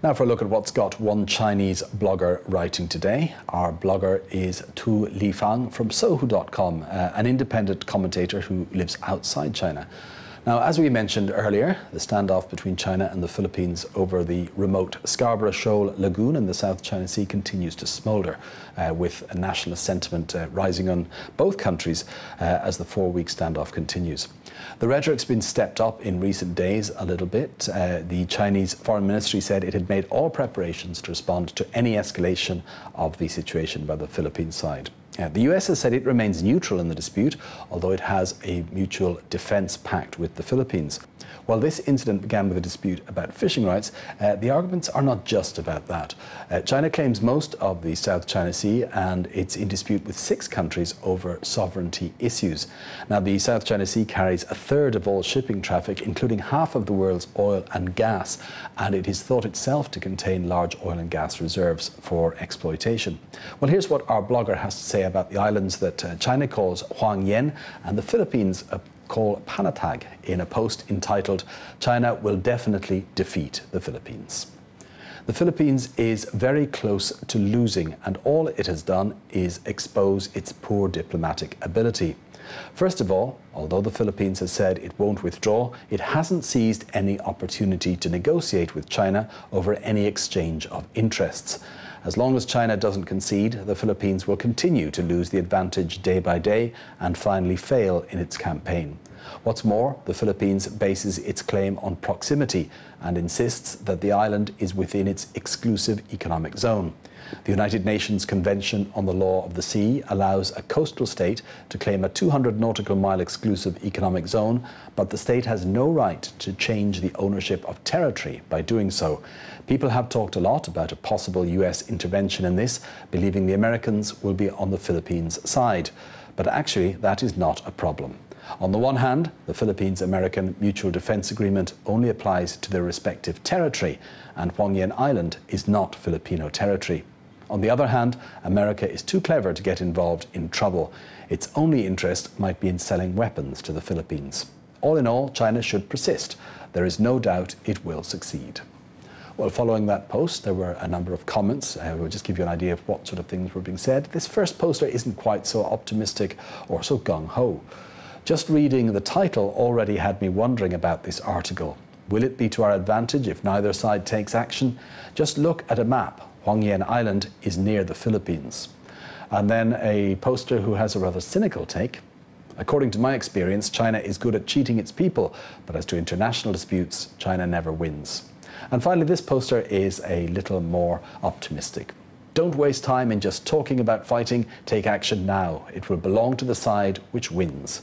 Now for a look at what's got one Chinese blogger writing today. Our blogger is Tu Lifang from Sohu.com, an independent commentator who lives outside China. Now, as we mentioned earlier, the standoff between China and the Philippines over the remote Scarborough Shoal lagoon in the South China Sea continues to smoulder, with a nationalist sentiment rising on both countries as the four-week standoff continues. The rhetoric's been stepped up in recent days a little bit. The Chinese Foreign Ministry said it had made all preparations to respond to any escalation of the situation by the Philippine side. The US has said it remains neutral in the dispute, although it has a mutual defence pact with the Philippines. While this incident began with a dispute about fishing rights, the arguments are not just about that. China claims most of the South China Sea, and it's in dispute with 6 countries over sovereignty issues. Now, the South China Sea carries a third of all shipping traffic, including half of the world's oil and gas, and it is thought itself to contain large oil and gas reserves for exploitation. Well, here's what our blogger has to say about the islands that China calls Huangyan and the Philippines call Panatag in a post entitled "China will definitely defeat the Philippines." The Philippines is very close to losing, and all it has done is expose its poor diplomatic ability. First of all, although the Philippines has said it won't withdraw, it hasn't seized any opportunity to negotiate with China over any exchange of interests. As long as China doesn't concede, the Philippines will continue to lose the advantage day by day and finally fail in its campaign. What's more, the Philippines bases its claim on proximity and insists that the island is within its exclusive economic zone. The United Nations Convention on the Law of the Sea allows a coastal state to claim a 200 nautical mile exclusive economic zone, but the state has no right to change the ownership of territory by doing so. People have talked a lot about a possible US intervention in this, believing the Americans will be on the Philippines' side. But actually, that is not a problem. On the one hand, the Philippines-American Mutual Defense Agreement only applies to their respective territory, and Huangyan Island is not Filipino territory. On the other hand, America is too clever to get involved in trouble. Its only interest might be in selling weapons to the Philippines. All in all, China should persist. There is no doubt it will succeed. Well, following that post, there were a number of comments. We'll just give you an idea of what sort of things were being said. This first poster isn't quite so optimistic or so gung-ho. Just reading the title already had me wondering about this article. Will it be to our advantage if neither side takes action? Just look at a map. Huangyan Island is near the Philippines. And then a poster who has a rather cynical take. According to my experience, China is good at cheating its people, but as to international disputes, China never wins. And finally, this poster is a little more optimistic. Don't waste time in just talking about fighting. Take action now. It will belong to the side which wins.